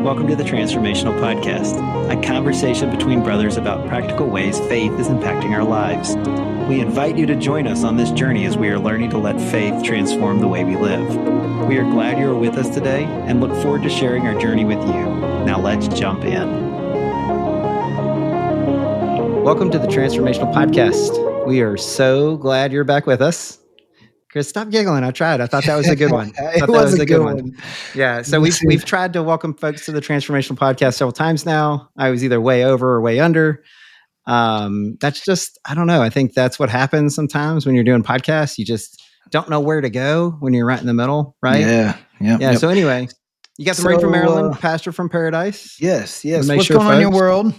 welcome to the Transformational Podcast, a conversation between brothers about practical ways faith is impacting our lives. We invite you to join us on this journey as we are learning to let faith transform the way we live. We are glad you are with us today and look forward to sharing our journey with you. Now let's jump in. Welcome to the Transformational Podcast. We are so glad you're back with us. Chris, stop giggling. I tried. I thought that was a good one. It was a good one. Yeah. So we've tried to welcome folks to the Transformational Podcast several times now. I was either way over or way under. That's just, I don't know. I think that's what happens sometimes when you're doing podcasts. You just don't know where to go when you're right in the middle, right? Yeah. So anyway, you got the Marine from Maryland, pastor from Paradise. Yes. What's going on in your world?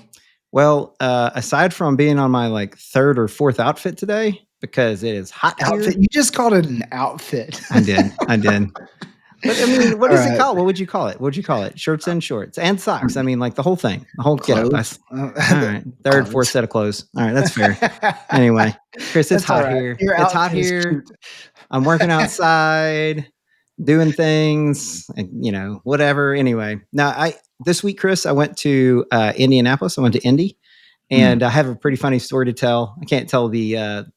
Well, aside from being on my third or fourth outfit today, because it is hot here. You just called it an outfit. I did. But I mean, what is it called? What would you call it? Shirts and shorts and socks. I mean, the whole thing, the whole kit. All right. Third, fourth set of clothes. All right. That's fair. Anyway, Chris, it's hot here. It's hot here. I'm working outside, doing things, and, whatever. Anyway, now this week, Chris, I went to Indianapolis. I went to Indy. And I have a pretty funny story to tell. I can't tell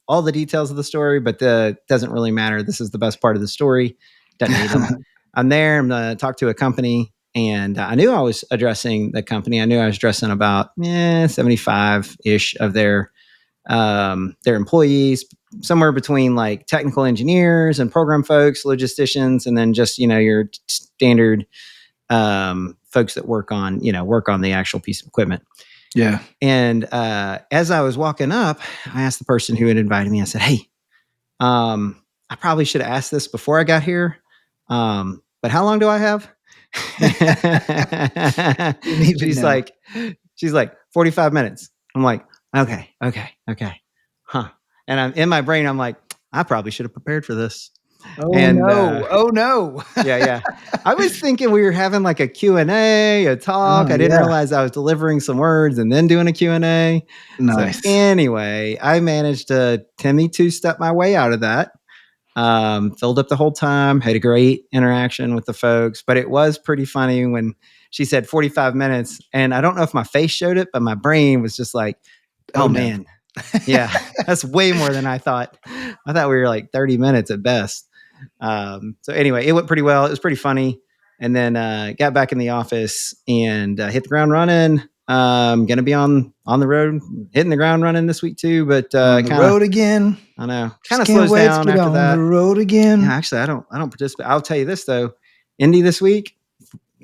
all the details of the story, but it doesn't really matter. This is the best part of the story. Doesn't need them. I'm there. I'm going to talk to a company, and I knew I was addressing the company. I knew I was addressing about 75-ish of their employees, somewhere between technical engineers and program folks, logisticians, and then just your standard folks that work on the actual piece of equipment. Yeah. And as I was walking up, I asked the person who had invited me, I said, "Hey, I probably should have asked this before I got here. But how long do I have?" She's like 45 minutes. I'm like, okay. Huh. And I'm in my brain, I'm like, I probably should have prepared for this. Oh no. Yeah. I was thinking we were having a Q&A, a talk. I didn't realize I was delivering some words and then doing a Q&A. Nice. So anyway, I managed to Timmy two-step my way out of that. Filled up the whole time, had a great interaction with the folks, but it was pretty funny when she said 45 minutes. And I don't know if my face showed it, but my brain was just like, oh man. Yeah, that's way more than I thought. I thought we were 30 minutes at best. So anyway, it went pretty well. It was pretty funny. And then got back in the office and hit the ground running. Going to be on the road, hitting the ground running this week too. But on the road again. I know. Kind of slows down after that. On the road again. Yeah, actually, I don't participate. I'll tell you this though. Indy this week,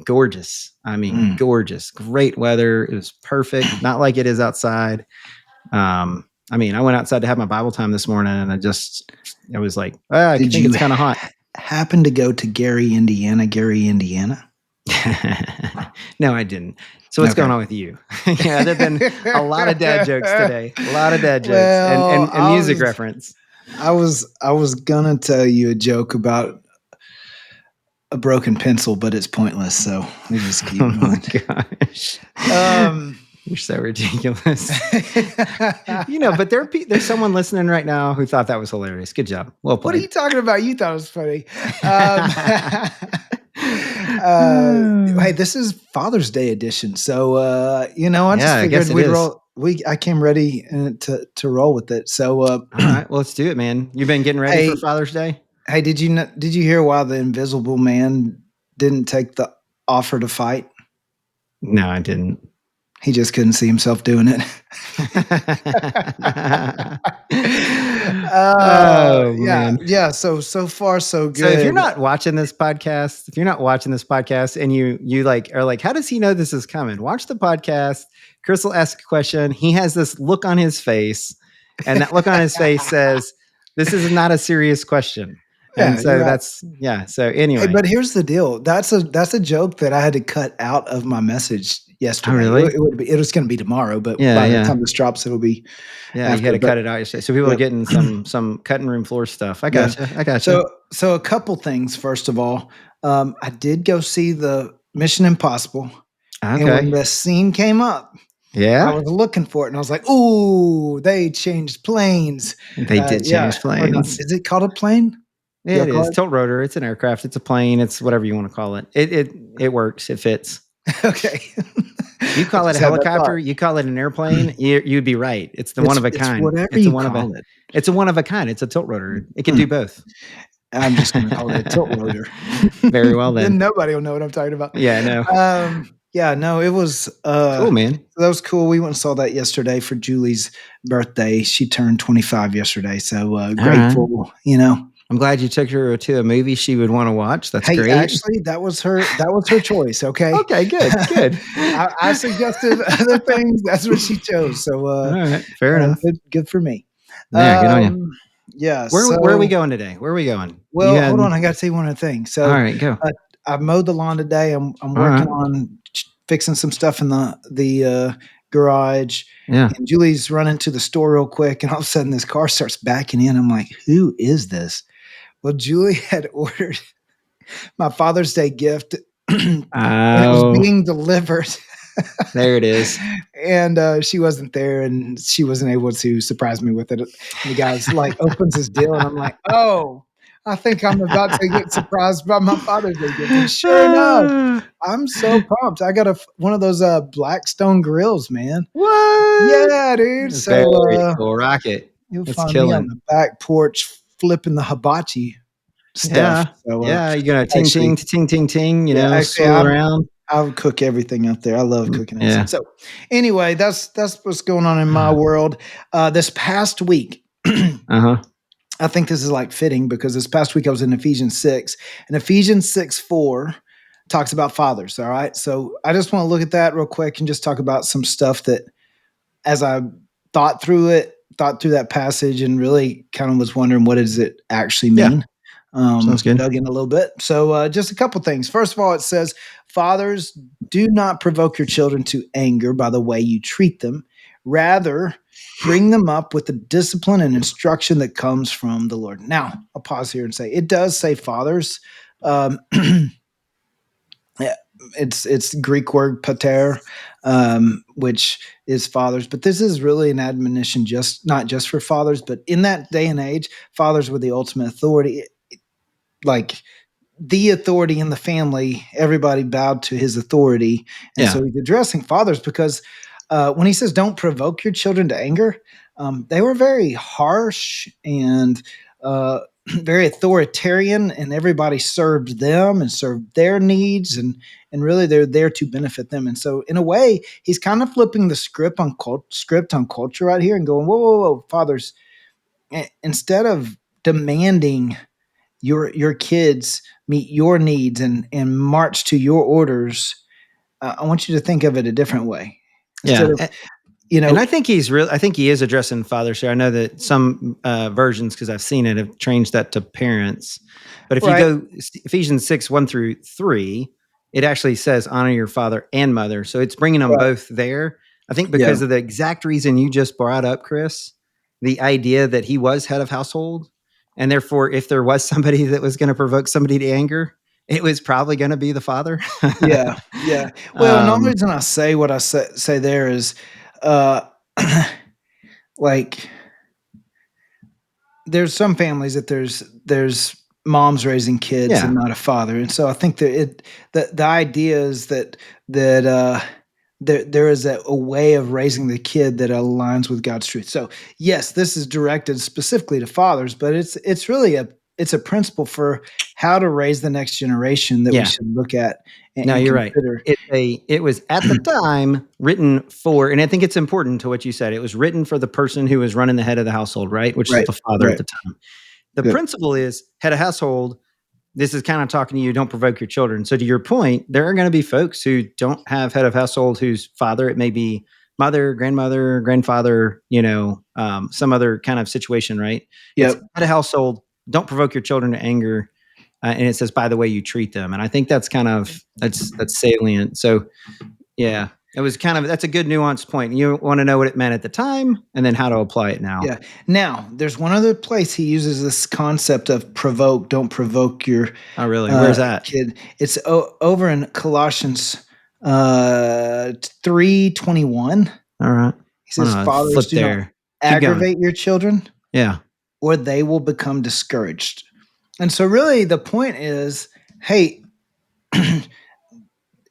gorgeous. I mean, gorgeous. Great weather. It was perfect. Not like it is outside. I went outside to have my Bible time this morning, and I was like, I think it's kind of hot. Happen to go to Gary, Indiana? No, I didn't. So what's going on with you? Other than a lot of dad jokes today, and music reference. I was gonna tell you a joke about a broken pencil, but it's pointless. So we just keep going. Oh my gosh. You're so ridiculous. But there's someone listening right now who thought that was hilarious. Good job. Well played. What are you talking about? You thought it was funny. Hey, this is Father's Day edition. So, I just figured we'd roll. I came ready to roll with it. So, all right, well, let's do it, man. You've been getting ready for Father's Day? Hey, did you hear why the Invisible Man didn't take the offer to fight? No, I didn't. He just couldn't see himself doing it. Man. Yeah. So far, so good. So if you're not watching this podcast and you are like, how does he know this is coming? Watch the podcast. Chris will ask a question. He has this look on his face, and that look on his face says, this is not a serious question. And so anyway. Hey, but here's the deal. That's a joke that I had to cut out of my message yesterday. Oh, really? It was going to be tomorrow, but by the time this drops, it'll be. Yeah, you got to cut it out yesterday. So people are getting some cutting room floor stuff. I got you. So a couple things. First of all, I did go see the Mission Impossible. Okay. And when the scene came up, I was looking for it, and I was like, "Ooh, they changed planes." They did change planes. Is it called a plane? Yeah, it is. Tilt rotor. It's an aircraft. It's a plane. It's whatever you want to call it. It works. It fits. Okay. You call it a helicopter, you call it an airplane, you'd be right. It's the one of a kind. Whatever you call it. It's a one of a kind. It's a tilt rotor. It can do both. I'm just going to call it a tilt rotor. Very well then. Then nobody will know what I'm talking about. Yeah, I know. Yeah, no, it was cool, man. That was cool. We went and saw that yesterday for Julie's birthday. She turned 25 yesterday, so grateful, I'm glad you took her to a movie she would want to watch. That's great. Actually, that was her choice. Okay. Okay, good. I suggested other things. That's what she chose. So, all right, fair enough. Good for me. Yeah, good on you. Yeah. Where are we going today? Where are we going? Well, hold on. I got to say one other thing. So, all right, go. I mowed the lawn today. I'm working on fixing some stuff in the garage. Yeah. And Julie's running to the store real quick, and all of a sudden this car starts backing in. I'm like, who is this? Well, Julie had ordered my Father's Day gift, and it was being delivered. There it is. And she wasn't there, and she wasn't able to surprise me with it. The guy's like opens his deal, and I'm like, oh, I think I'm about to get surprised by my Father's Day gift. And sure enough, I'm so pumped. I got one of those Blackstone grills, man. What? Yeah, dude. So very cool. Rocket. You'll find me on the back porch flipping the hibachi stuff. Yeah. So, you're gonna ting, swirl around. I would cook everything out there. I love cooking. Yeah. So anyway, that's what's going on in my world. This past week, I think this is like fitting because this past week I was in Ephesians 6, and Ephesians 6:4 talks about fathers. All right. So I just want to look at that real quick and just talk about some stuff that as I thought through that passage and really kind of was wondering what does it actually mean. Sounds good. Dug in a little bit. So just a couple things. First of all, it says, fathers, do not provoke your children to anger by the way you treat them. Rather, bring them up with the discipline and instruction that comes from the Lord. Now, I'll pause here and say, it does say fathers. It's Greek word pater, which is fathers, but this is really an admonition not just for fathers, but in that day and age, fathers were the ultimate authority. Like the authority in the family, everybody bowed to his authority. And so he's addressing fathers because when he says don't provoke your children to anger, they were very harsh and very authoritarian, and everybody served them and served their needs, and really they're there to benefit them. And so in a way, he's kind of flipping the script on culture right here and going, whoa, fathers, instead of demanding your kids meet your needs and march to your orders, I want you to think of it a different way. And I think he is addressing fathers here. I know that some versions, because I've seen it, have changed that to parents. But if you go Ephesians 6:1-3, it actually says honor your father and mother. So it's bringing them both there. I think because of the exact reason you just brought up, Chris, the idea that he was head of household. And therefore, if there was somebody that was going to provoke somebody to anger, it was probably going to be the father. Yeah. Well, the only reason I say what I say there is, like, there's some families that there's moms raising kids and not a father, and so I think that the idea is that there is a way of raising the kid that aligns with God's truth. So yes, this is directed specifically to fathers, but it's really a principle for how to raise the next generation that we should look at. No, you're consider. Right. It was at the time written for, and I think it's important to what you said. It was written for the person who was running the head of the household, right? Which is the father at the time. The principle is head of household. This is kind of talking to you. Don't provoke your children. So to your point, there are going to be folks who don't have head of household whose father, it may be mother, grandmother, grandfather, some other kind of situation, right? Yeah. Head of household. Don't provoke your children to anger. And it says, by the way you treat them. And I think that's that's salient. So yeah, it was that's a good nuanced point. You want to know what it meant at the time and then how to apply it now. Yeah. Now there's one other place he uses this concept of don't provoke your Where's that? Kid. It's over in Colossians 3:21. All right. He says, fathers, do not aggravate your children. Yeah. Or they will become discouraged. And so really the point is, hey,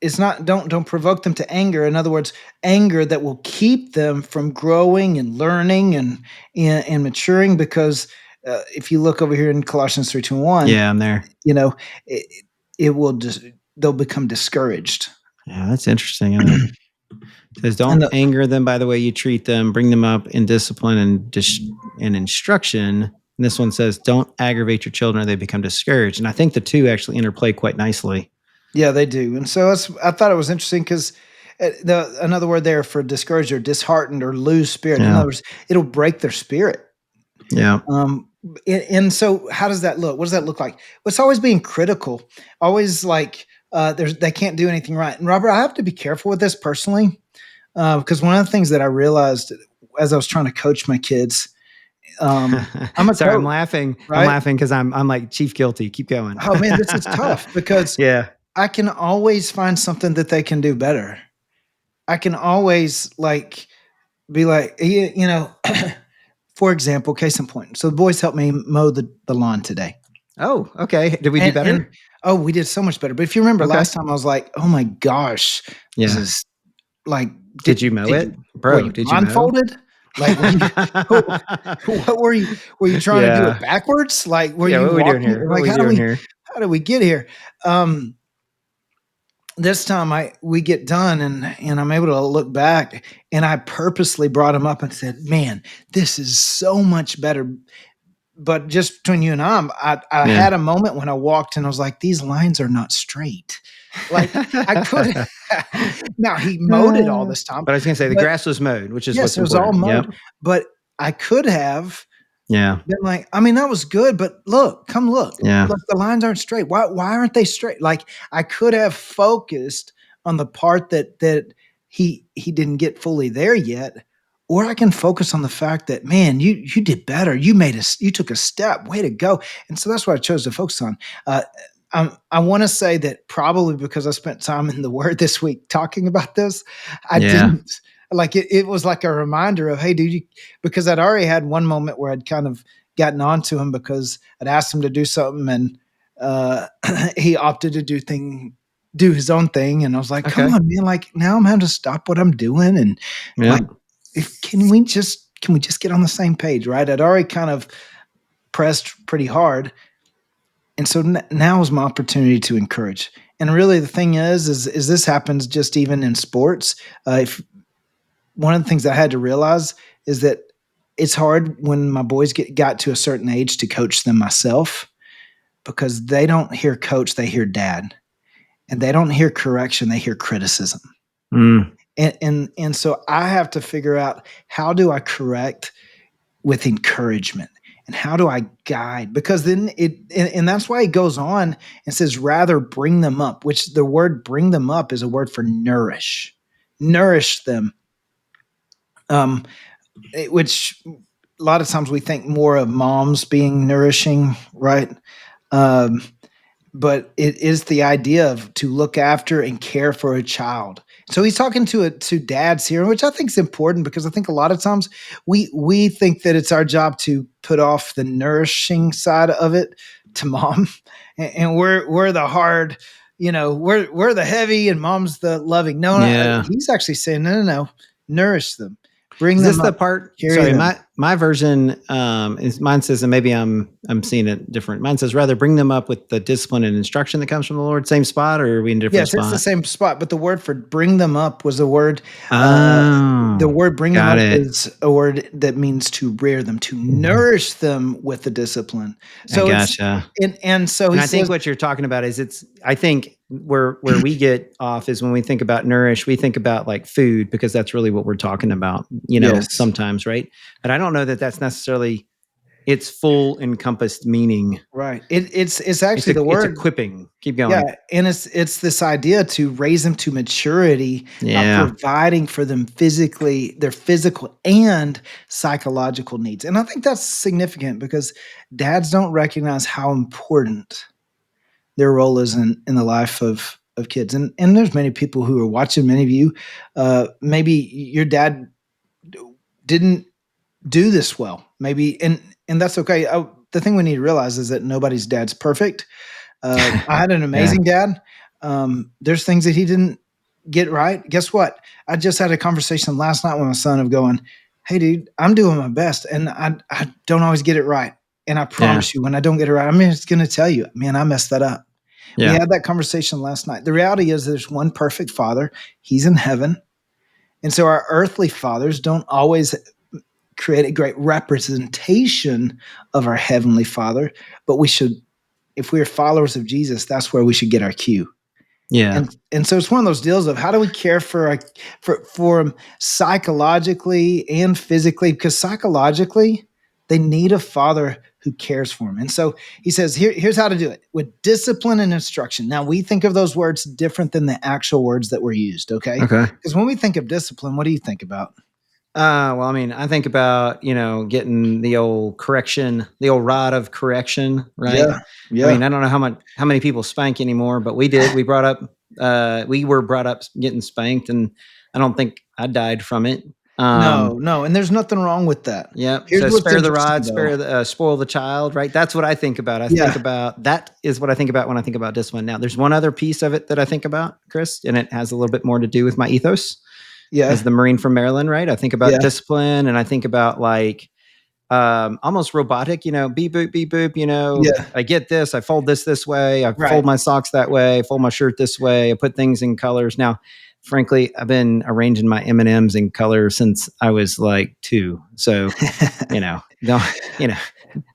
it's not, don't provoke them to anger. In other words, anger that will keep them from growing and learning and maturing. Because if you look over here in Colossians 3:21, Yeah, I'm there. It will just, they'll become discouraged. Yeah, that's interesting. It says, don't anger them by the way you treat them. Bring them up in discipline and instruction. And this one says, don't aggravate your children or they become discouraged. And I think the two actually interplay quite nicely. Yeah, they do. And so I thought it was interesting because another word there for discouraged or disheartened or lose spirit. In other words, it'll break their spirit. Yeah. And so how does that look? What does that look like? Well, it's always being critical, always like they can't do anything right. And Robert, I have to be careful with this personally because one of the things that I realized as I was trying to coach my kids, I'm sorry, I'm laughing. Right? I'm laughing because I'm like chief guilty. Keep going. Oh man, this is tough because I can always find something that they can do better. I can always be like, for example, case in point. So the boys helped me mow the lawn today. Oh, okay. Did we do better? We did so much better. But if you remember last time, I was like, oh my gosh, this is like, did you mow it? Bro, did you blindfolded? Like, what were you trying to do it backwards? Like, were you what are we doing here? Like, how do we get here? This time we get done and I'm able to look back, and I purposely brought him up and said, man, this is so much better. But just between you and I had a moment when I walked and I was like, these lines are not straight. Like I could. Now he mowed it all this time. But I was going to say the grass was mowed, which is yes, it was all mowed. Yep. But I could have. Been like, I mean, that was good, but come look. Yeah. Look, the lines aren't straight. Why aren't they straight? Like I could have focused on the part that he didn't get fully there yet. Or I can focus on the fact that, man, you did better. You took a step. Way to go. And so that's what I chose to focus on. I want to say that probably because I spent time in the Word this week talking about this, I didn't like it. It was like a reminder of, hey, dude, because I'd already had one moment where I'd kind of gotten on to him because I'd asked him to do something and he opted to do his own thing. And I was like, come on, man, like now I'm having to stop what I'm doing. And like, can we just get on the same page, right? I'd already kind of pressed pretty hard. And so now is my opportunity to encourage. And really the thing is this happens just even in sports. If one of the things I had to realize is that it's hard when my boys got to a certain age to coach them myself because they don't hear coach, they hear dad. And they don't hear correction, they hear criticism. And so I have to figure out, how do I correct with encouragement? And how do I guide? Because then and that's why it goes on and says, rather bring them up, which the word bring them up is a word for nourish them. Which a lot of times we think more of moms being nourishing, right? But it is the idea of to look after and care for a child. So he's talking to dads here, which I think is important because I think a lot of times we think that it's our job to put off the nourishing side of it to mom, and we're the hard, we're the heavy and mom's the loving. No, he's actually saying no, nourish them. Bring them up. The part? Sorry, my version is mine says, and maybe I'm seeing it different. Mine says, rather bring them up with the discipline and instruction that comes from the Lord. Same spot, or are we in a different spot? Yes, it's the same spot, but the word for bring them up was a word. The word bring them up is a word that means to rear them, to nourish them with the discipline. So gotcha. And so I think what you're talking about is I think where we get off is when we think about nourish, we think about like food because that's really what we're talking about, sometimes, right? But I don't know that that's necessarily its full encompassed meaning. Right. It's actually the word. It's equipping. Keep going. Yeah. And it's this idea to raise them to maturity, providing for them physically, their physical and psychological needs. And I think that's significant because dads don't recognize how important their role is in the life of kids. And there's many people who are watching, many of you, maybe your dad didn't do this well, maybe, and that's okay. The thing we need to realize is that nobody's dad's perfect. I had an amazing dad, There's things that he didn't get right. Guess what? I just had a conversation last night with my son of going, hey, dude, I'm doing my best, and I don't always get it right. And I promise you, when I don't get it right, I'm just going to tell you, man, I messed that up. Yeah. We had that conversation last night. The reality is there's one perfect father. He's in heaven. And so our earthly fathers don't always create a great representation of our heavenly father, but we should, if we are followers of Jesus, that's where we should get our cue. Yeah. And so it's one of those deals of how do we care for them psychologically and physically, because psychologically they need a father who cares for them. And so he says, here's how to do it with discipline and instruction. Now we think of those words different than the actual words that were used. Okay. Because when we think of discipline, what do you think about? Well, I mean, I think about, getting the old correction, the old rod of correction, right? Yeah. I mean, I don't know how many people spank anymore, but we did. We were brought up getting spanked, and I don't think I died from it. No, and there's nothing wrong with that. Yeah. So spare the rod, spoil the child, right? That's what I think about. That is what I think about when I think about discipline. Now, there's one other piece of it that I think about, Chris, and it has a little bit more to do with my ethos. Yeah. As the Marine from Maryland, right? I think about discipline, and I think about like almost robotic, beep, boop, beep, boop, I get this, I fold this way, I fold my socks that way, I fold my shirt this way, I put things in colors. Now, frankly, I've been arranging my M&Ms in color since I was like 2. So,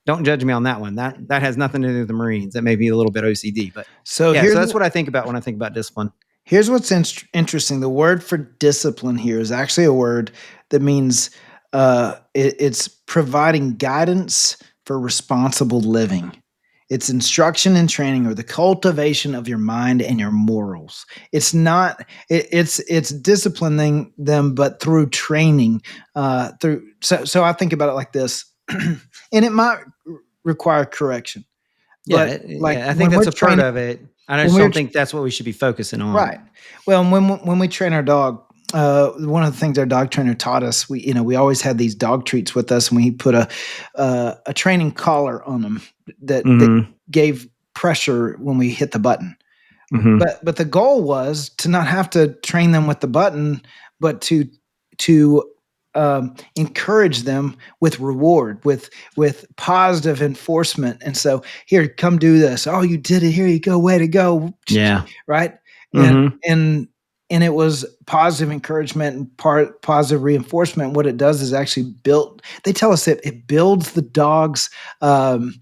don't judge me on that one. That has nothing to do with the Marines. That may be a little bit OCD, but so that's what I think about when I think about discipline. Here's what's interesting. The word for discipline here is actually a word that means it's providing guidance for responsible living. It's instruction and training, or the cultivation of your mind and your morals. It's not. It's disciplining them, but through training. So I think about it like this, and it might require correction. But I think that's a part of it. I just don't think that's what we should be focusing on. Right. Well, when we train our dog, one of the things our dog trainer taught us, we always had these dog treats with us, and we put a training collar on them that gave pressure when we hit the button. Mm-hmm. But the goal was to not have to train them with the button, but to encourage them with reward, with positive enforcement. And so, here, come do this. Oh, you did it. Here you go. Way to go. Yeah. Right. Mm-hmm. And it was positive encouragement and positive reinforcement. What it does is actually they tell us that it builds the dog's confidence.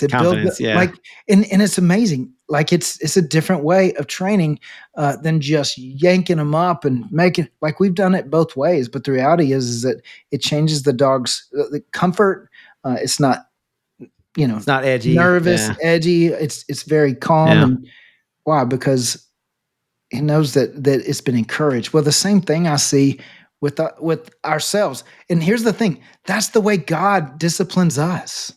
It builds and it's amazing. Like it's a different way of training than just yanking them up and making, like, we've done it both ways. But the reality is that it changes the dog's the comfort. It's not, it's not edgy, nervous, edgy. It's very calm. Yeah. And why? Because he knows that it's been encouraged. Well, the same thing I see with ourselves. And here's the thing: that's the way God disciplines us.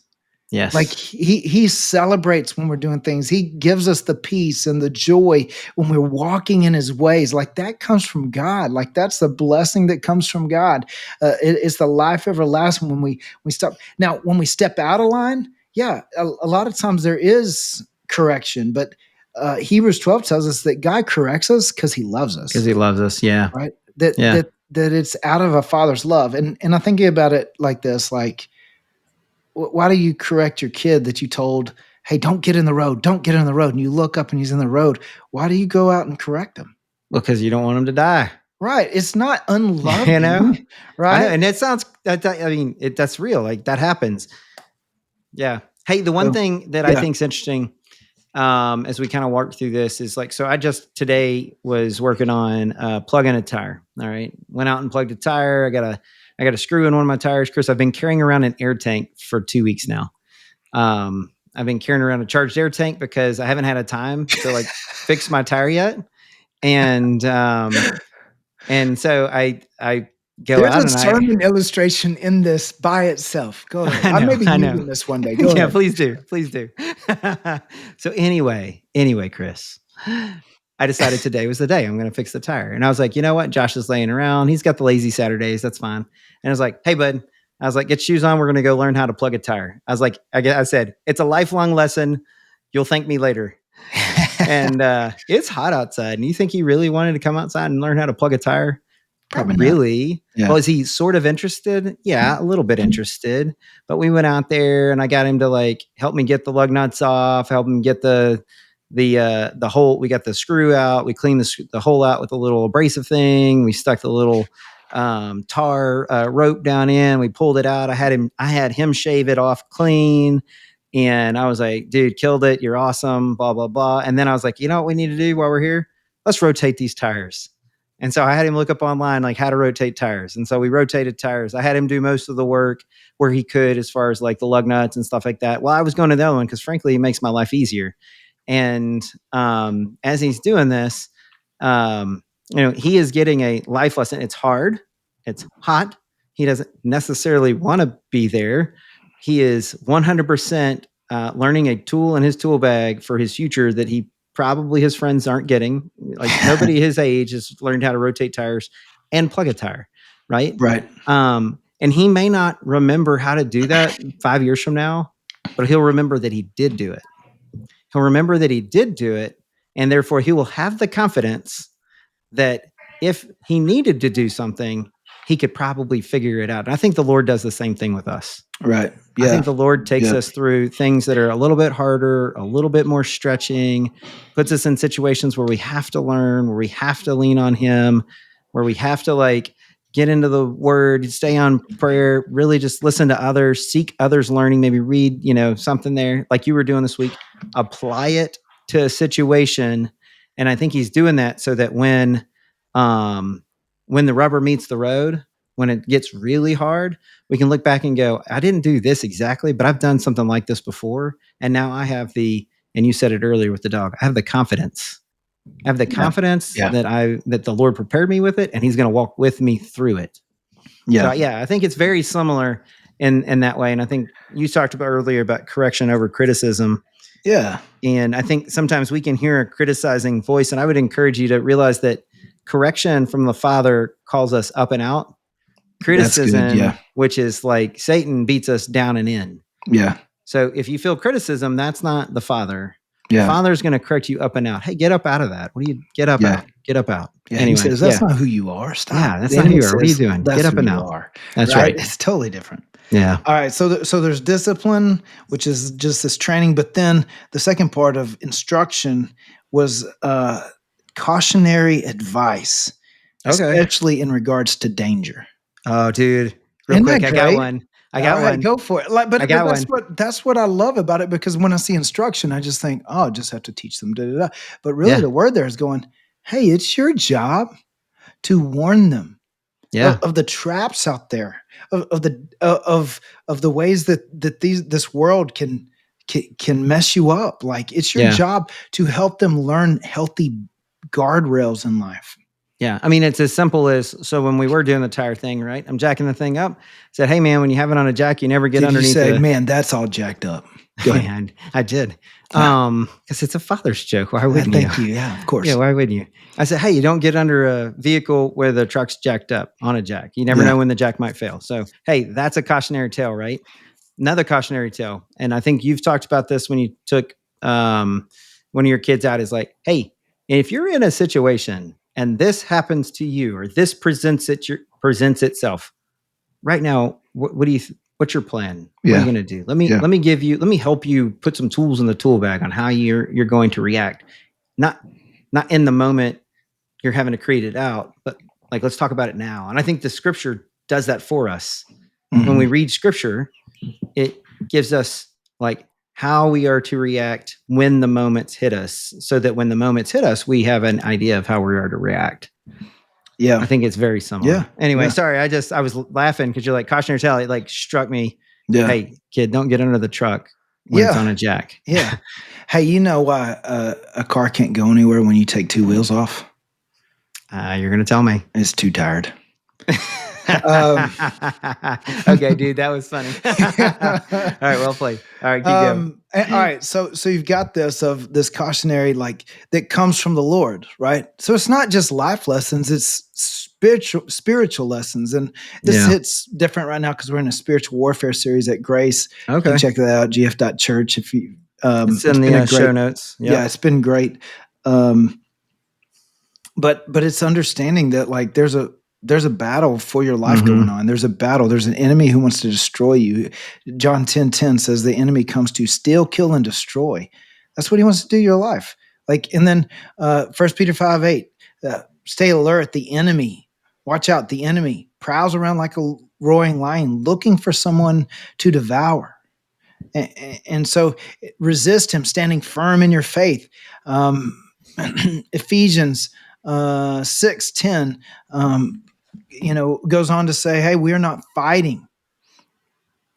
Yes. Like he celebrates when we're doing things. He gives us the peace and the joy when we're walking in his ways. Like, that comes from God. Like, that's the blessing that comes from God. It's the life everlasting when we stop. Now, when we step out of line, a lot of times there is correction, but Hebrews 12 tells us that God corrects us because he loves us. Because he loves us, yeah. Right? That it's out of a father's love. And I think about it like this, like, why do you correct your kid that you told, hey, don't get in the road, and you look up and he's in the road? Why do you go out and correct him? Well, because you don't want him to die. Right. It's not unloving, right? And it sounds, that's real. Like, that happens. Yeah. Hey, the one thing that I think is interesting as we kind of walk through this is, like, so I just today was working on plugging a tire. All right. Went out and plugged a tire. I got a screw in one of my tires. Chris, I've been carrying around an air tank for 2 weeks now. I've been carrying around a charged air tank because I haven't had a time to fix my tire yet. And so I go There's out a sermon illustration in this by itself. Go ahead. I may be using this one day. Go ahead. Please do. So anyway, Chris, I decided today was the day I'm going to fix the tire. And I was like, you know what? Josh is laying around. He's got the lazy Saturdays. That's fine. And I was like, hey, bud, I was like, get shoes on. We're going to go learn how to plug a tire. I was like, I said, it's a lifelong lesson. You'll thank me later. And it's hot outside. And you think he really wanted to come outside and learn how to plug a tire? Probably not really. Yeah. Well, is he sort of interested? Yeah, a little bit interested. But we went out there and I got him to like help me get the lug nuts off, help him get the hole. We got the screw out. We cleaned the hole out with a little abrasive thing. We stuck the little tar rope down in. We pulled it out. I had him shave it off clean. And I was like, dude, killed it. You're awesome. Blah, blah, blah. And then I was like, you know what we need to do while we're here? Let's rotate these tires. And so I had him look up online, like how to rotate tires. And so we rotated tires. I had him do most of the work where he could, as far as like the lug nuts and stuff like that. Well, I was going to the other one because frankly, it makes my life easier. And as he's doing this, he is getting a life lesson. It's hard. It's hot. He doesn't necessarily want to be there. He is 100% learning a tool in his tool bag for his future that probably his friends aren't getting. Like nobody his age has learned how to rotate tires and plug a tire, right? Right. And he may not remember how to do that 5 years from now, but he'll remember that he did do it. He'll remember that he did do it, and therefore he will have the confidence that if he needed to do something, he could probably figure it out. And I think the Lord does the same thing with us. Right. Yeah. I think the Lord takes us through things that are a little bit harder, a little bit more stretching, puts us in situations where we have to learn, where we have to lean on him, where we have to like get into the word, stay on prayer, really just listen to others, seek others learning, maybe read, something there like you were doing this week, apply it to a situation. And I think he's doing that so that when the rubber meets the road, when it gets really hard, we can look back and go, I didn't do this exactly, but I've done something like this before. And now I have and you said it earlier with the dog, I have the confidence. I have the confidence that the Lord prepared me with it, and he's going to walk with me through it. Yeah. So, I think it's very similar in that way. And I think you talked about earlier about correction over criticism. Yeah. And I think sometimes we can hear a criticizing voice, and I would encourage you to realize that correction from the Father calls us up and out. Criticism, which is like Satan beats us down and in. Yeah. So if you feel criticism, that's not the Father. Yeah. The Father's going to correct you up and out. Hey, get up out of that. What do you get up out? Get up out. Yeah, anyway, he says, that's not who you are. Stop. Yeah, that's not who you are. What are you doing? Get up and out. That's right. It's totally different. Yeah. All right. So there's discipline, which is just this training. But then the second part of instruction was cautionary advice, especially in regards to danger. Oh, dude. Real quick, I got one. Go for it. That's what I love about it, because when I see instruction, I just think, oh, I just have to teach them. But really, the word there is going, hey, it's your job to warn them of the traps out there, of the ways that this world can mess you up. Like it's your job to help them learn healthy guardrails in life. Yeah. I mean, it's as simple as, so when we were doing the tire thing, right? I'm jacking the thing up. Said, hey man, when you have it on a jack, you never get underneath you say, man, that's all jacked up. Go ahead. I did. Because it's a father's joke. Why wouldn't you? Thank you. Yeah, of course. Yeah, why wouldn't you? I said, hey, you don't get under a vehicle where the truck's jacked up on a jack. You never know when the jack might fail. So, hey, that's a cautionary tale, right? Another cautionary tale. And I think you've talked about this when you took one of your kids out, is like, hey, if you're in a situation and this happens to you, or this presents itself right now, what's your plan? What are you going to do? Let me help you put some tools in the tool bag on how you're going to react. Not in the moment you're having to create it out, but like, let's talk about it now. And I think the scripture does that for us. Mm-hmm. When we read scripture, it gives us like how we are to react when the moments hit us, so that when the moments hit us, we have an idea of how we are to react. Yeah. I think it's very similar. Yeah. Anyway, sorry. I was laughing because you're like, cautionary tale. It like struck me. Yeah. Hey kid, don't get under the truck when it's on a jack. Yeah. Hey, you know why a car can't go anywhere when you take two wheels off? You're going to tell me. It's too tired. Okay, dude, that was funny. All right, well played. All right, keep going. All right, so you've got this cautionary, like, that comes from the Lord, right? So it's not just life lessons; it's spiritual lessons, and this hits different right now because we're in a spiritual warfare series at Grace. Okay, you can check that out, gf.church, if you It's in the show notes. Yep. Yeah, it's been great. But it's understanding that like there's a battle for your life going on. There's a battle. There's an enemy who wants to destroy you. John 10:10 says the enemy comes to steal, kill, and destroy. That's what he wants to do to your life. Like, and then 1 Peter 5:8, stay alert. The enemy, watch out. The enemy prowls around like a roaring lion, looking for someone to devour. And so resist him, standing firm in your faith. Ephesians 6:10, goes on to say, hey, we are not fighting.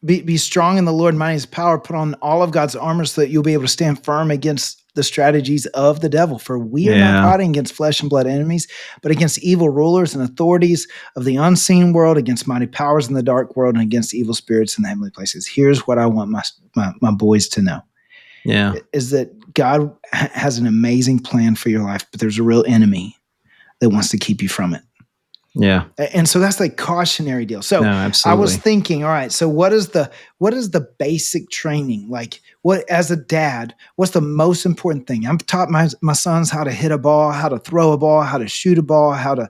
Be strong in the Lord, mighty his power, put on all of God's armor so that you'll be able to stand firm against the strategies of the devil. For we are not fighting against flesh and blood enemies, but against evil rulers and authorities of the unseen world, against mighty powers in the dark world, and against evil spirits in the heavenly places. Here's what I want my boys to know. Yeah. Is that God has an amazing plan for your life, but there's a real enemy that wants to keep you from it. Yeah. And so that's like cautionary deal. So I was thinking, all right, so what is the basic training? Like, what, as a dad, what's the most important thing? I've taught my sons how to hit a ball, how to throw a ball, how to shoot a ball, how to,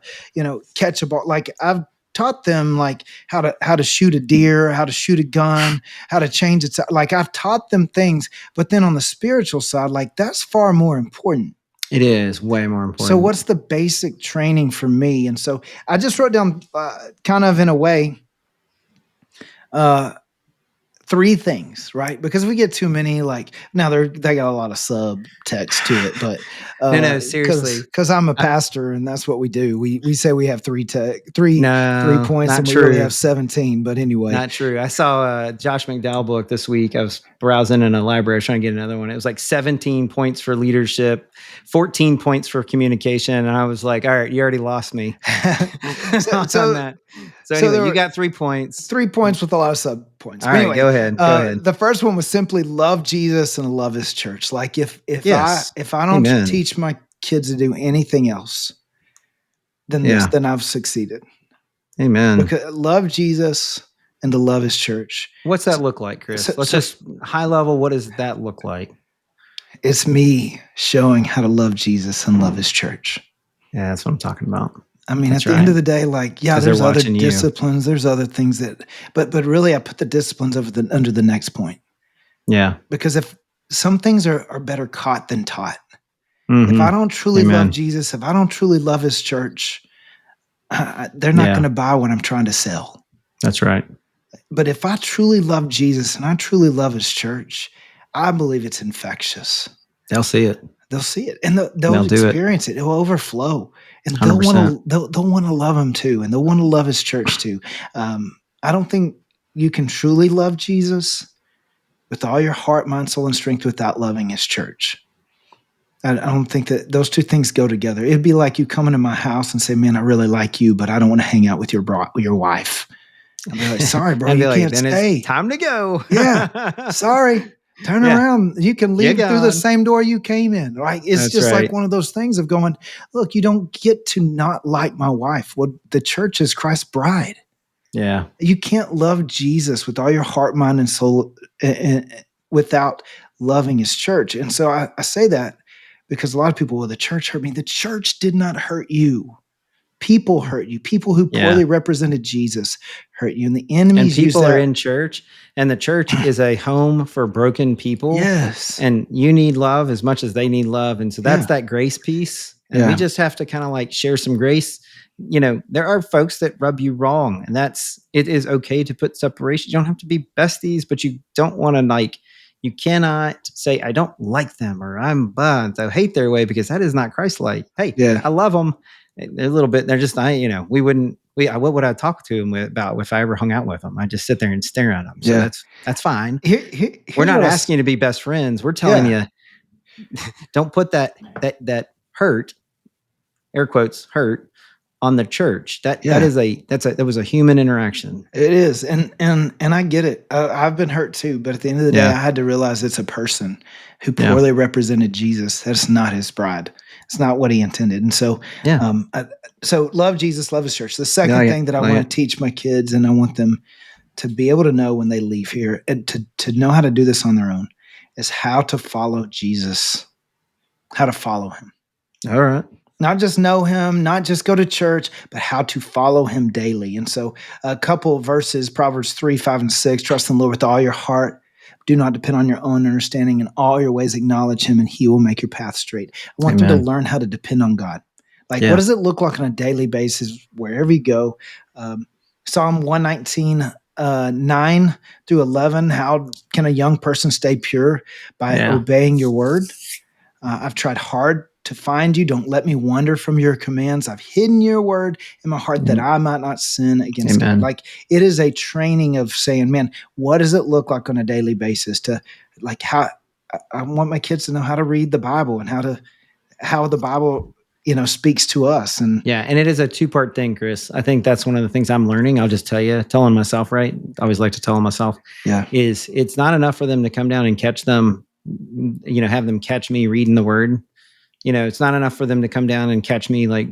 catch a ball. Like, I've taught them like how to shoot a deer, how to shoot a gun, how to change it. Like, I've taught them things, but then on the spiritual side, like, that's far more important. It is way more important. So what's the basic training for me? And so I just wrote down kind of in a way, 3 things, right? Because if we get too many, like, now they got a lot of subtext to it, but no, seriously, because I'm a pastor and that's what we do. We say we have 3 points, and we true. really have 17. But anyway, not true. I saw a Josh McDowell book this week. I was browsing in a library, I was trying to get another one. It was like 17 points for leadership, 14 points for communication, and I was like, all right, you already lost me on that. So anyway, you got 3 points. 3 points with a lot of sub points. All right, anyway, go ahead. The first one was simply love Jesus and love his church. Like, if I don't teach my kids to do anything else than this, then I've succeeded. Amen. Because love Jesus and to love his church. What's that look like, Chris? Let's just high level. What does that look like? It's me showing how to love Jesus and love his church. Yeah, that's what I'm talking about. I mean, at the end of the day, like, there's other disciplines, there's other things that, but really I put the disciplines under the next point. Yeah. Because if some things are better caught than taught. If I don't truly love Jesus, if I don't truly love his church, they're not going to buy what I'm trying to sell. That's right. But if I truly love Jesus and I truly love his church, I believe it's infectious. They'll see it. They'll see it, and they'll experience it. It will overflow, and they'll want to love him too, and they'll want to love his church too. I don't think you can truly love Jesus with all your heart, mind, soul, and strength without loving his church. I don't think that those 2 things go together. It'd be like you come into my house and say, "Man, I really like you, but I don't want to hang out with your wife." I'd be like, "Sorry, bro, you can't stay. It's time to go." Yeah, sorry. Turn around. You can leave through the same door you came in. Right? It's just like one of those things of going, look, you don't get to not like my wife. Well, the church is Christ's bride. Yeah. You can't love Jesus with all your heart, mind, and soul without loving his church. And so I say that because a lot of people, well, the church hurt me. The church did not hurt you. People hurt you. People who poorly represented Jesus hurt you. And the enemies are in church, and the church is a home for broken people. Yes. And you need love as much as they need love. And so that's that grace piece. And we just have to kind of like share some grace. There are folks that rub you wrong, and it is okay to put separation. You don't have to be besties, but you don't want to you cannot say, I don't like them or I'm bad. So hate their way, because that is not Christ-like. Hey, I love them. They're a little bit, they're just, what would I talk to them about if I ever hung out with them? I just sit there and stare at them. So that's fine. We're not asking you to be best friends. We're telling you, don't put that hurt, air quotes, hurt on the church. That was a human interaction. It is. And I get it. I've been hurt too, but at the end of the day, I had to realize it's a person who poorly represented Jesus. That's not his bride. It's not what he intended. And so, so love Jesus, love his church. The second thing that I want to teach my kids, and I want them to be able to know when they leave here, and to know how to do this on their own, is how to follow Jesus, how to follow him. All right. Not just know him, not just go to church, but how to follow him daily. And so a couple of verses, Proverbs 3, 5, and 6, trust in the Lord with all your heart. Do not depend on your own understanding. In all your ways acknowledge him, and he will make your path straight. I want them to learn how to depend on God. Like, what does it look like on a daily basis, wherever you go? Psalm 119, 9 through 11, how can a young person stay pure? By obeying your word. I've tried hard to find you. Don't let me wander from your commands. I've hidden your word in my heart that I might not sin against God. Like, it is a training of saying, man, what does it look like on a daily basis to, like, how I want my kids to know how to read the Bible and how the Bible, speaks to us. And and it is a two-part thing, Chris. I think that's one of the things I'm learning. I'll just tell you, telling myself, right? I always like to tell myself, is it's not enough for them to come down and catch them, have them catch me reading the word. It's not enough for them to come down and catch me like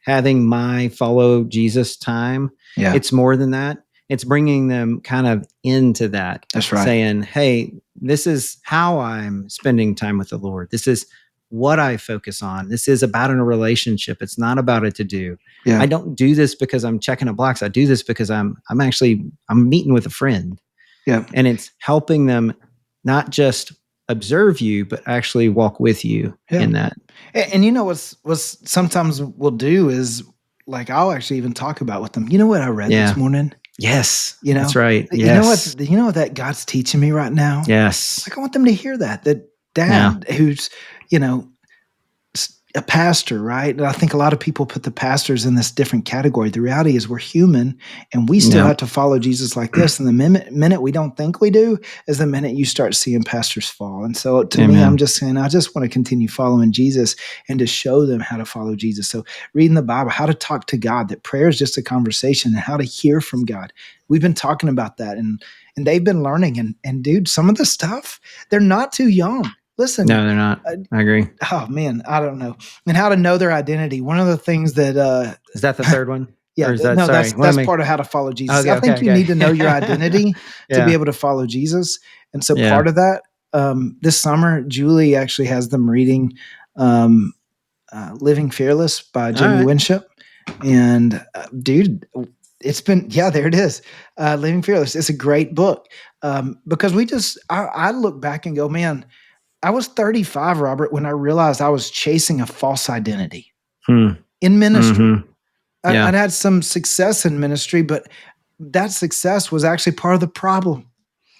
having my follow Jesus time. Yeah. It's more than that. It's bringing them kind of into that. That's right. Saying, hey, this is how I'm spending time with the Lord. This is what I focus on. This is about a relationship. It's not about a to-do. Yeah. I don't do this because I'm checking a box. I do this because I'm meeting with a friend. Yeah. And it's helping them not just observe you, but actually walk with you in that. And what's sometimes we'll do is, like, I'll actually even talk about with them. You know what I read this morning? Yes. That's right. Yes. You know what that God's teaching me right now? Yes. Like, I want them to hear that dad who's, a pastor, right? And I think a lot of people put the pastors in this different category. The reality is we're human, and we still have to follow Jesus like this. And the minute we don't think we do is the minute you start seeing pastors fall. And so to me, I'm just saying, I just want to continue following Jesus and to show them how to follow Jesus. So reading the Bible, how to talk to God, that prayer is just a conversation, and how to hear from God. We've been talking about that, and they've been learning. And dude, some of the stuff, they're not too young. Listen. No, they're not. I agree. Oh man, I don't know. And how to know their identity. One of the things that is that the third one? Yeah, that's part of how to follow Jesus. Okay, I think you need to know your identity to be able to follow Jesus. And so part of that, this summer, Julie actually has them reading Living Fearless by Jimmy Winship. And dude, it's been, there it is. Living Fearless. It's a great book because I look back and go, man, I was 35, Robert, when I realized I was chasing a false identity in ministry. Mm-hmm. I'd had some success in ministry, but that success was actually part of the problem.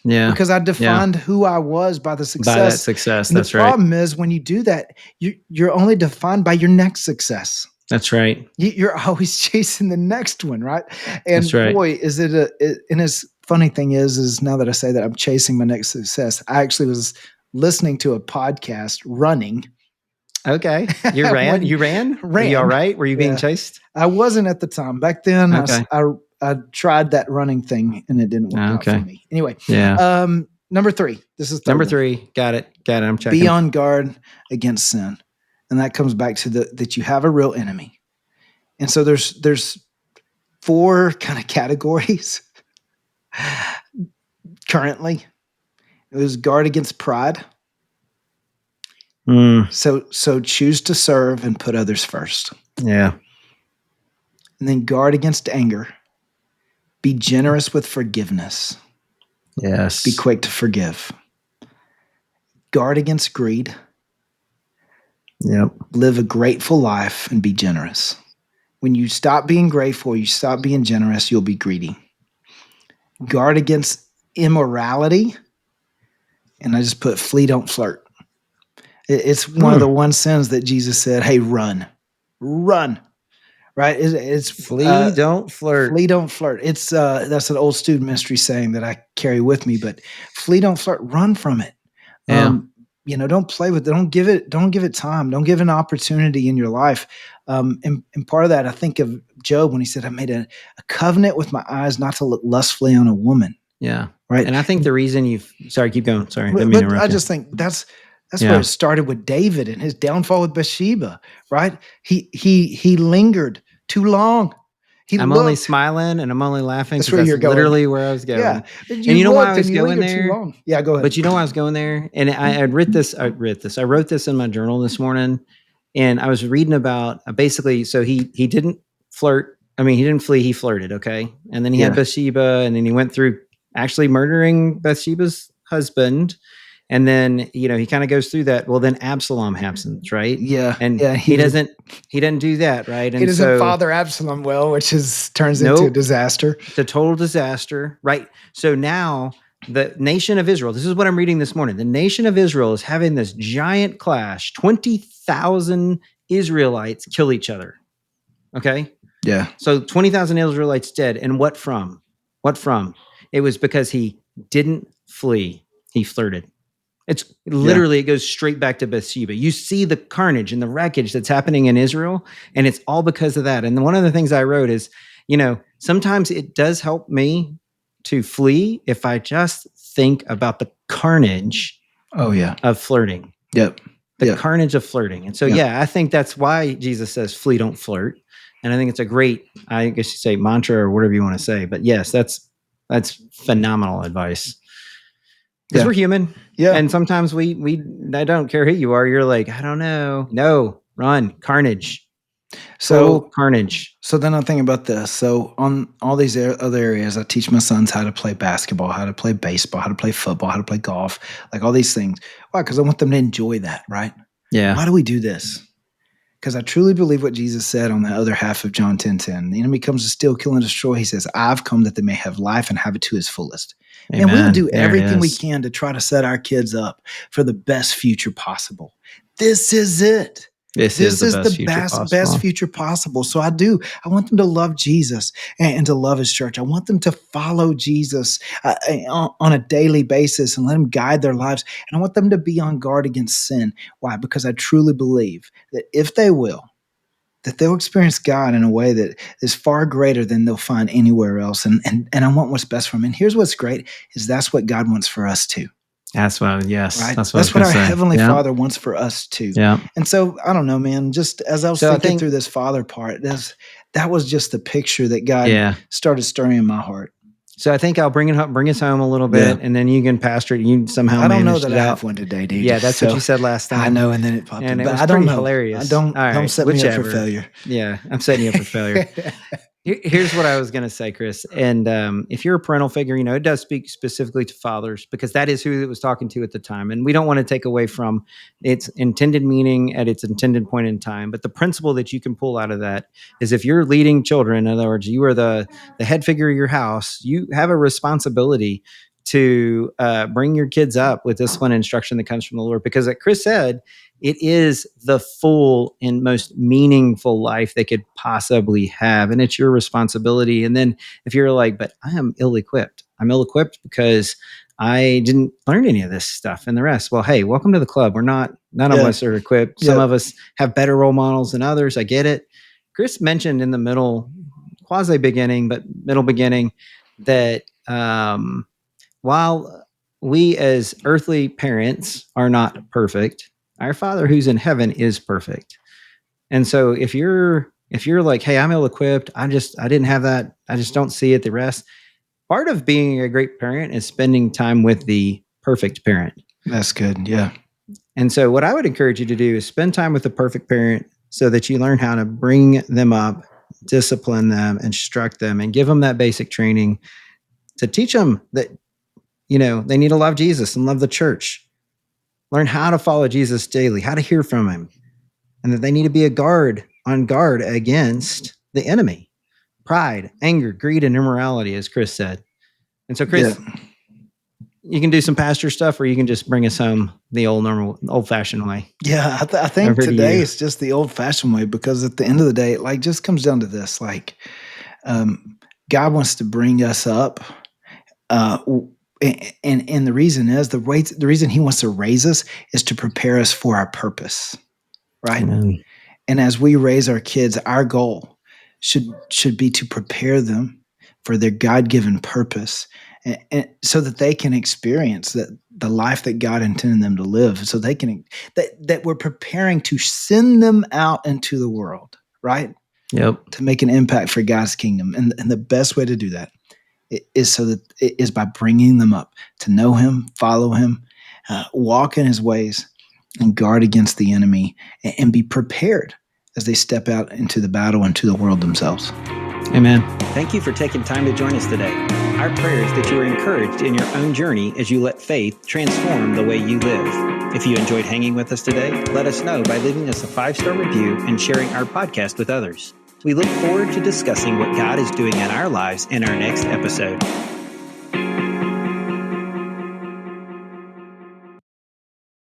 Yeah. Because I defined who I was by the success. By that success, and that's the right. The problem is when you do that, you're only defined by your next success. That's right. You're always chasing the next one, right? And that's right. Boy, is it and his funny thing is now that I say that I'm chasing my next success, I actually was listening to a podcast running. Okay. You ran? You ran? Were you all right? Were you being chased? I wasn't at the time. Back then, I tried that running thing and it didn't work out for me. Anyway. Number 3. This is number 3. Got it. I'm checking. Be on guard against sin. And that comes back to that you have a real enemy. And so there's 4 kind of categories currently. It was guard against pride. So choose to serve and put others first. Yeah. And then guard against anger. Be generous with forgiveness. Yes. Be quick to forgive. Guard against greed. Yep. Live a grateful life and be generous. When you stop being grateful, you stop being generous, you'll be greedy. Guard against immorality. And I just put flee, don't flirt. It's one of the one sins that Jesus said, hey, run. Right? It's flee, don't flirt. Flee, don't flirt. It's that's an old student ministry saying that I carry with me, but flee, don't flirt. Run from it. Yeah. Don't play with it. Don't give it time. Don't give it an opportunity in your life. And part of that, I think of Job when he said, I made a covenant with my eyes not to look lustfully on a woman. Yeah. Right. And I think the reason sorry, keep going. Sorry. But I just think that's where it started with David and his downfall with Bathsheba, right? He lingered too long. I'm only smiling and I'm only laughing because that's literally where I was going. Yeah. And you know why I was going there? Too long. Yeah, go ahead. But you know why I was going there? And I wrote this in my journal this morning. And I was reading about basically, so he didn't flirt. I mean, he didn't flee, he flirted, okay? And then he had Bathsheba, and then he went through actually murdering Bathsheba's husband. And then, he kind of goes through that. Well, then Absalom happens, right? Yeah. And he doesn't do that, right? And he doesn't father Absalom well, which turns into a disaster. The total disaster, right? So now the nation of Israel, this is what I'm reading this morning. The nation of Israel is having this giant clash. 20,000 Israelites kill each other. Okay? Yeah. So 20,000 Israelites dead. And what from? It was because he didn't flee. He flirted. It's literally, It goes straight back to Bathsheba. You see the carnage and the wreckage that's happening in Israel, and it's all because of that. And one of the things I wrote is, sometimes it does help me to flee if I just think about the carnage of flirting. Yep. The carnage of flirting. And so, I think that's why Jesus says, flee, don't flirt. And I think it's a great, I guess you say mantra or whatever you want to say. But yes, that's phenomenal advice. Because we're human. Yeah. And sometimes I don't care who you are. You're like, I don't know. No, run, carnage. Total carnage. So then I'm thinking about this. So on all these other areas, I teach my sons how to play basketball, how to play baseball, how to play football, how to play golf, like all these things. Why? Because I want them to enjoy that, right? Yeah. Why do we do this? Because I truly believe what Jesus said on the other half of John 10:10. The enemy comes to steal, kill, and destroy. He says, I've come that they may have life and have it to his fullest. Amen. And we'll do everything we can to try to set our kids up for the best future possible. This is it. This is the best future possible. So I want them to love Jesus and to love his church. I want them to follow Jesus on a daily basis and let him guide their lives. And I want them to be on guard against sin. Why? Because I truly believe that if they will, that they'll experience God in a way that is far greater than they'll find anywhere else. And I want what's best for them. And here's what's great is that's what God wants for us too. That's what, yes. Right? That's what our Heavenly Father wants for us too. Yeah. And so, I don't know, man, just as I was thinking through this father part, that was just the picture that God started stirring in my heart. So I think I'll bring us home a little bit, and then you can pastor it. You somehow I don't know that I have one today, dude. Yeah, that's what you said last time. I know, and then it popped and up. It was I don't know. Hilarious. Don't set me up for failure. Yeah, I'm setting you up for failure. Here's what I was going to say, Chris. And if you're a parental figure, it does speak specifically to fathers because that is who it was talking to at the time. And we don't want to take away from its intended meaning at its intended point in time. But the principle that you can pull out of that is if you're leading children, in other words, you are the head figure of your house, you have a responsibility to bring your kids up with discipline and instruction that comes from the Lord. Because like Chris said, it is the full and most meaningful life they could possibly have. And it's your responsibility. And then if you're like, but I am ill-equipped. I'm ill-equipped because I didn't learn any of this stuff and the rest. Well, hey, welcome to the club. None of us are equipped. Some of us have better role models than others. I get it. Chris mentioned in the middle, quasi-beginning, but middle beginning, that while we as earthly parents are not perfect, our Father who's in heaven is perfect. And so if you're like, hey, I'm ill-equipped, I didn't have that, I just don't see it, the rest. Part of being a great parent is spending time with the perfect parent. That's good. Yeah. And so what I would encourage you to do is spend time with the perfect parent so that you learn how to bring them up, discipline them, instruct them, and give them that basic training to teach them that, they need to love Jesus and love the church. Learn how to follow Jesus daily, how to hear from him, and that they need to be on guard against the enemy, pride, anger, greed, and immorality, as Chris said. And so, Chris, you can do some pastor stuff, or you can just bring us home the old-fashioned way. Yeah, I think today it's just the old-fashioned way because at the end of the day, it just comes down to this: God wants to bring us up. And the reason is the reason he wants to raise us is to prepare us for our purpose, right? Amen. And as we raise our kids, our goal should be to prepare them for their God-given purpose, and so that they can experience the life that God intended them to live. So they can that we're preparing to send them out into the world, right? to make an impact for God's kingdom. And the best way to do that is by bringing them up to know him, follow him, walk in his ways, and guard against the enemy, and be prepared as they step out into the battle and to the world themselves. Amen. Thank you for taking time to join us today. Our prayer is that you are encouraged in your own journey as you let faith transform the way you live. If you enjoyed hanging with us today, let us know by leaving us a 5-star review and sharing our podcast with others. We look forward to discussing what God is doing in our lives in our next episode.